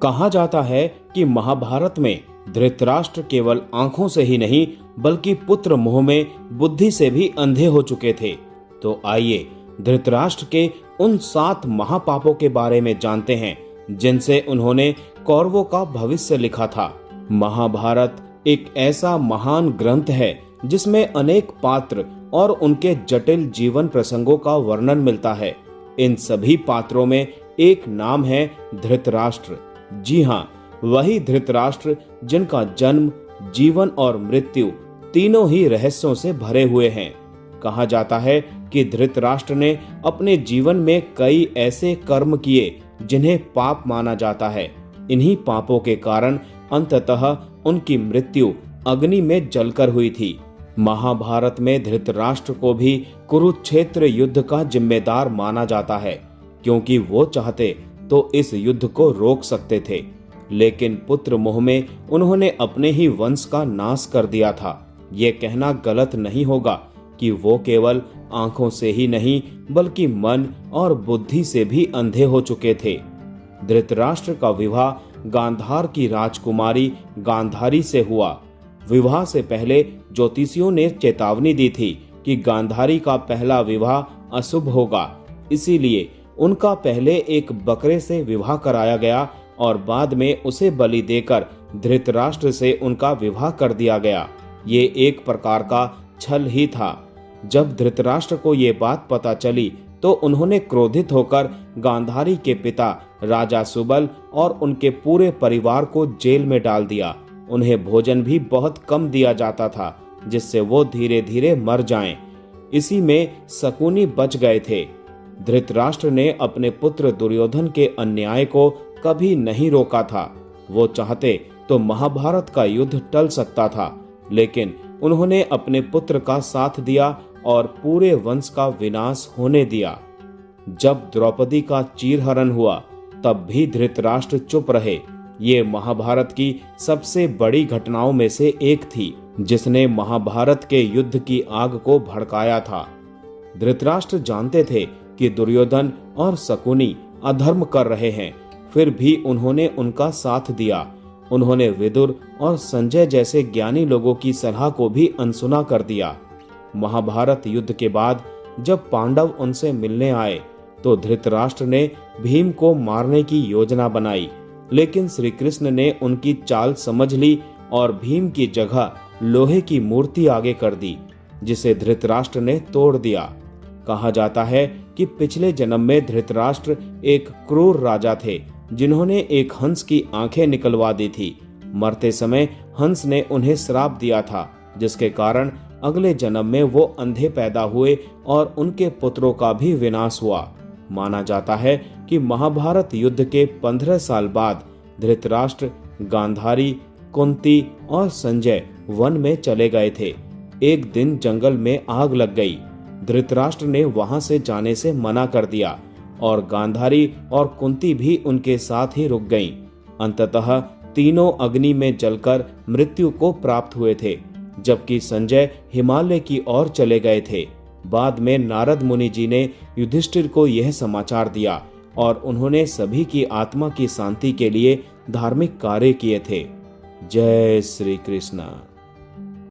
कहा जाता है कि महाभारत में धृतराष्ट्र केवल आंखों से ही नहीं बल्कि पुत्र मोह में बुद्धि से भी अंधे हो चुके थे। तो आइए धृतराष्ट्र के उन 7 महापापों के बारे में जानते हैं जिनसे उन्होंने कौरवों का भविष्य लिखा था। महाभारत एक ऐसा महान ग्रंथ है जिसमें अनेक पात्र और उनके जटिल जीवन प्रसंगों का वर्णन मिलता है। इन सभी पात्रों में एक नाम है धृतराष्ट्र। जी हाँ, वही धृतराष्ट्र जिनका जन्म, जीवन और मृत्यु तीनों ही रहस्यों से भरे हुए हैं। कहा जाता है कि धृतराष्ट्र ने अपने जीवन में कई ऐसे कर्म किए जिन्हें पाप माना जाता है। इन्हीं पापों के कारण अंततः उनकी मृत्यु अग्नि में जलकर हुई थी। महाभारत में धृतराष्ट्र को भी कुरुक्षेत्र युद्ध का जिम्मेदार माना जाता है, क्योंकि वो चाहते तो इस युद्ध को रोक सकते थे, लेकिन पुत्र मोह में उन्होंने अपने ही वंश का नाश कर दिया था। ये कहना गलत नहीं होगा कि वो केवल आंखों से ही नहीं बल्कि मन और बुद्धि से भी अंधे हो चुके थे। धृतराष्ट्र का विवाह गांधार की राजकुमारी गांधारी से हुआ। विवाह से पहले ज्योतिषियों ने चेतावनी दी थी कि गांधारी का पहला विवाह अशुभ होगा, इसीलिए उनका पहले एक बकरे से विवाह कराया गया और बाद में उसे बलि देकर धृतराष्ट्र से उनका विवाह कर दिया गया। ये एक प्रकार का छल ही था। जब धृतराष्ट्र को ये बात पता चली तो उन्होंने क्रोधित होकर गांधारी के पिता राजा सुबल और उनके पूरे परिवार को जेल में डाल दिया। उन्हें भोजन भी बहुत कम दिया जाता था, जिससे वो धीरे धीरे मर जाएं। इसी में शकुनी बच गए थे। धृतराष्ट्र ने अपने पुत्र दुर्योधन के अन्याय को कभी नहीं रोका था। वो चाहते तो महाभारत का युद्ध टल सकता था, लेकिन उन्होंने अपने पुत्र का साथ दिया और पूरे वंश का विनाश होने दिया। जब द्रौपदी का चीरहरण हुआ तब भी धृतराष्ट्र चुप रहे। ये महाभारत की सबसे बड़ी घटनाओं में से एक थी, जिसने महाभारत के युद्ध की आग को भड़काया था। धृतराष्ट्र जानते थे कि दुर्योधन और शकुनी अधर्म कर रहे हैं, फिर भी उन्होंने उनका साथ दिया। उन्होंने विदुर और संजय जैसे ज्ञानी लोगों की सलाह को भी अनसुना कर दिया। महाभारत युद्ध के बाद जब पांडव उनसे मिलने आए तो धृतराष्ट्र ने भीम को मारने की योजना बनाई, लेकिन श्री कृष्ण ने उनकी चाल समझ ली और भीम की जगह लोहे की मूर्ति आगे कर दी, जिसे धृतराष्ट्र ने तोड़ दिया। कहा जाता है कि पिछले जन्म में धृतराष्ट्र एक क्रूर राजा थे, जिन्होंने एक हंस की आंखें निकलवा दी थी। मरते समय हंस ने उन्हें श्राप दिया था, जिसके कारण अगले जन्म में वो अंधे पैदा हुए और उनके पुत्रों का भी विनाश हुआ। माना जाता है कि महाभारत युद्ध के 15 साल बाद धृतराष्ट्र, गांधारी, कुंती और संजय वन में चले गए थे। एक दिन जंगल में आग लग गई। धृतराष्ट्र ने वहां से जाने से मना कर दिया और गांधारी और कुंती भी उनके साथ ही रुक गईं। अंततः तीनों अग्नि में जलकर मृत्यु को प्राप्त हुए थे, जबकि संजय हिमालय की ओर चले गए थे। बाद में नारद मुनि जी ने युधिष्ठिर को यह समाचार दिया और उन्होंने सभी की आत्मा की शांति के लिए धार्मिक कार्य किए थे। जय श्री कृष्ण।